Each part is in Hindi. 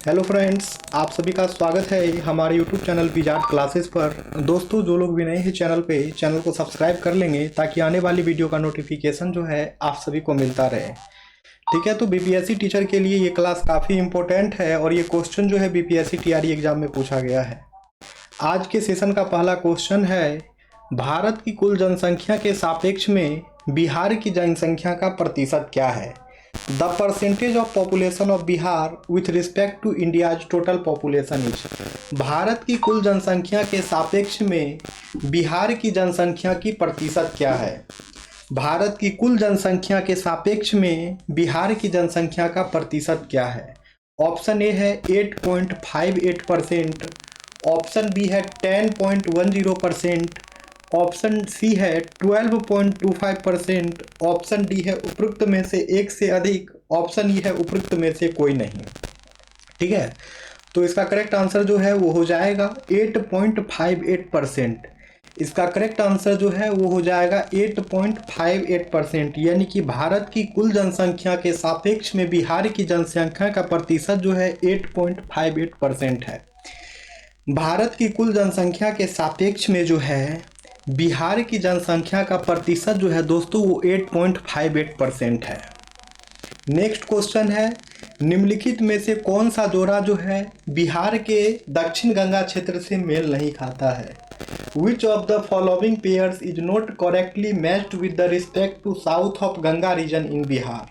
हेलो फ्रेंड्स, आप सभी का स्वागत है हमारे यूट्यूब चैनल विजार्ड क्लासेस पर। दोस्तों, जो लोग भी नए हैं चैनल को सब्सक्राइब कर लेंगे ताकि आने वाली वीडियो का नोटिफिकेशन जो है आप सभी को मिलता रहे। ठीक है, तो बीपीएससी टीचर के लिए ये क्लास काफ़ी इंपॉर्टेंट है और ये क्वेश्चन जो है बीपीएससी टीआरई एग्जाम में पूछा गया है। आज के सेशन का पहला क्वेश्चन है, भारत की कुल जनसंख्या के सापेक्ष में बिहार की जनसंख्या का प्रतिशत क्या है? The percentage of population of Bihar with respect to India's total population is. Bharat की कुल जनसंख्या के सापेक्ष में बिहार की जनसंख्या की प्रतिशत क्या है? भारत की कुल जनसंख्या के सापेक्ष में बिहार की जनसंख्या का प्रतिशत क्या है? ऑप्शन ए है 8.58%, ऑप्शन बी है 10.10%, ऑप्शन सी है 12.25%, ऑप्शन डी है उपरोक्त में से एक से अधिक, ऑप्शन ई है उपरोक्त में से कोई नहीं। ठीक है, तो इसका करेक्ट आंसर जो है वो हो जाएगा 8.58%। इसका करेक्ट आंसर जो है वो हो जाएगा 8.58%, यानी कि भारत की कुल जनसंख्या के सापेक्ष में बिहार की जनसंख्या का प्रतिशत जो है 8.58% है। भारत की कुल जनसंख्या के सापेक्ष में जो है बिहार की जनसंख्या का प्रतिशत जो है दोस्तों वो 8.58% है। नेक्स्ट क्वेश्चन है, निम्नलिखित में से कौन सा जोड़ा जो है बिहार के दक्षिण गंगा क्षेत्र से मेल नहीं खाता है? Which of the following pairs is not correctly matched with the respect to south of Ganga region in Bihar.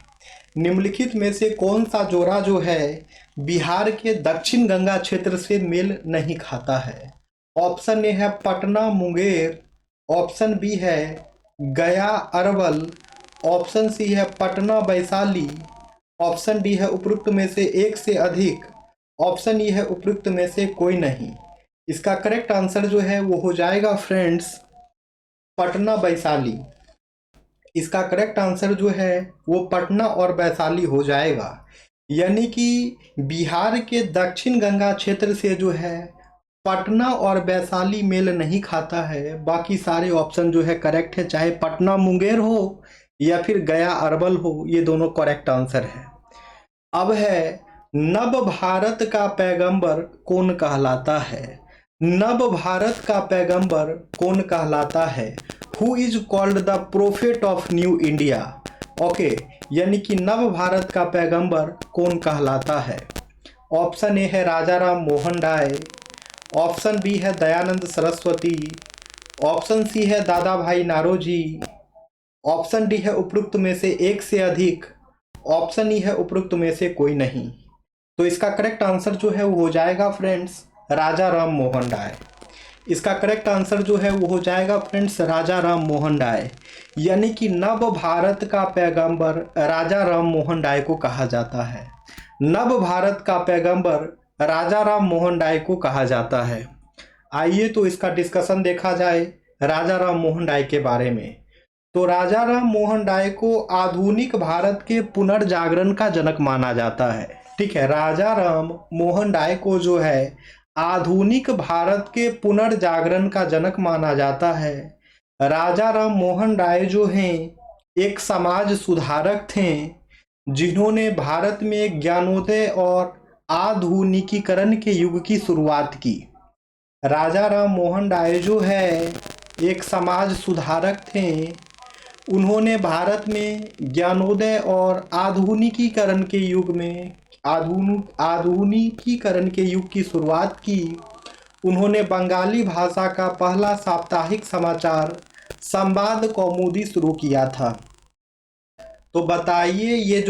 निम्नलिखित में से कौन सा जोड़ा जो है बिहार के दक्षिण गंगा क्षेत्र से मेल नहीं खाता है? ऑप्शन ए है पटना मुंगेर, ऑप्शन बी है गया अरवल, ऑप्शन सी है पटना वैशाली, ऑप्शन डी है उपरोक्त में से एक से अधिक, ऑप्शन ई है उपरोक्त में से कोई नहीं। इसका करेक्ट आंसर जो है वो हो जाएगा फ्रेंड्स पटना वैशाली। इसका करेक्ट आंसर जो है वो पटना और वैशाली हो जाएगा, यानी कि बिहार के दक्षिण गंगा क्षेत्र से जो है पटना और वैशाली मेल नहीं खाता है। बाकी सारे ऑप्शन जो है करेक्ट है, चाहे पटना मुंगेर हो या फिर गया अरवल हो, ये दोनों करेक्ट आंसर है। अब है, नव भारत का पैगंबर कौन कहलाता है? नव भारत का पैगंबर कौन कहलाता है? Who is called the prophet of new India. Okay, यानी कि नव भारत का पैगंबर कौन कहलाता है? ऑप्शन ए है राजा राम मोहन राय, ऑप्शन बी है दयानंद सरस्वती, ऑप्शन सी है दादा भाई नारोजी, ऑप्शन डी है उपरोक्त में से एक से अधिक, ऑप्शन ई है उपरोक्त में से कोई नहीं। तो इसका करेक्ट आंसर जो है वो हो जाएगा फ्रेंड्स राजा राम मोहन राय। इसका करेक्ट आंसर जो है वो हो जाएगा फ्रेंड्स राजा राम मोहन राय, यानी कि नव भारत का पैगंबर राजा राम मोहन राय को कहा जाता है। नव भारत का पैगंबर राजा राम मोहन राय को कहा जाता है। आइए तो इसका डिस्कशन देखा जाए राजा राम मोहन राय के बारे में। तो राजा राम मोहन राय को आधुनिक भारत के पुनर्जागरण का जनक माना जाता है। ठीक है, राजा राम मोहन राय को जो है आधुनिक भारत के पुनर्जागरण का जनक माना जाता है। राजा राम मोहन राय जो हैं एक समाज सुधारक थे, जिन्होंने भारत में ज्ञानोदय और आधुनिकीकरण के युग की शुरुआत की। राजा राम मोहन राय जो है एक समाज सुधारक थे, उन्होंने भारत में ज्ञानोदय और आधुनिकीकरण के युग में आधुनिकीकरण के युग की शुरुआत की। उन्होंने बंगाली भाषा का पहला साप्ताहिक समाचार संवाद कौमुदी शुरू किया था। तो बताइए ये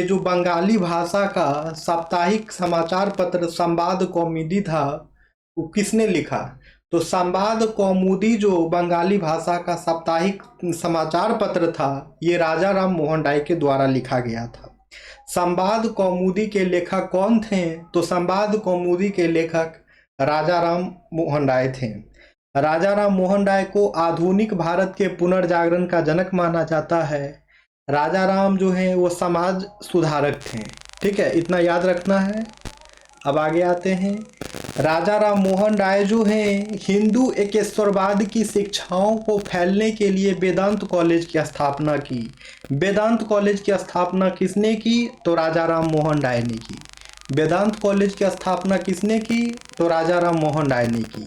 जो बंगाली भाषा का साप्ताहिक समाचार पत्र संवाद कौमुदी था वो किसने लिखा? तो संवाद कौमुदी जो बंगाली भाषा का साप्ताहिक समाचार पत्र था ये राजा राम मोहन राय के द्वारा लिखा गया था। संवाद कौमुदी के लेखक कौन थे? तो संवाद कौमुदी के लेखक राजा राम मोहन राय थे। राजा राम मोहन राय को आधुनिक भारत के पुनर्जागरण का जनक माना जाता है। राजा राम जो हैं वो समाज सुधारक थे। ठीक है, इतना याद रखना है। अब आगे आते हैं। राजा राम मोहन राय जो हैं हिंदू एकेश्वरवाद की शिक्षाओं को फैलने के लिए वेदांत कॉलेज की स्थापना की। वेदांत कॉलेज की स्थापना किसने की? तो राजा राम मोहन राय ने की। वेदांत कॉलेज की स्थापना किसने की? तो राजा राम मोहन राय ने की।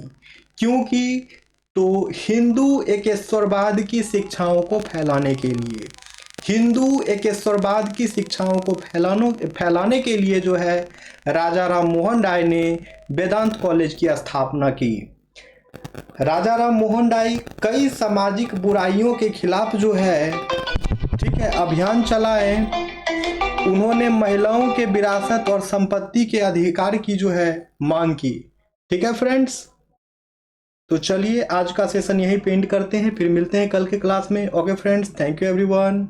क्यों की? तो हिंदू एकेश्वरवाद की शिक्षाओं को फैलाने के लिए, हिंदू एकेश्वरवाद की शिक्षाओं को फैलाने के लिए जो है राजा राम मोहन राय ने वेदांत कॉलेज की स्थापना की। राजा राम मोहन राय कई सामाजिक बुराइयों के खिलाफ जो है, ठीक है, अभियान चलाए। उन्होंने महिलाओं के विरासत और संपत्ति के अधिकार की जो है मांग की। ठीक है फ्रेंड्स, तो चलिए आज का सेशन यहीं पे एंड करते हैं, फिर मिलते हैं कल के क्लास में। Okay friends, thank you everyone.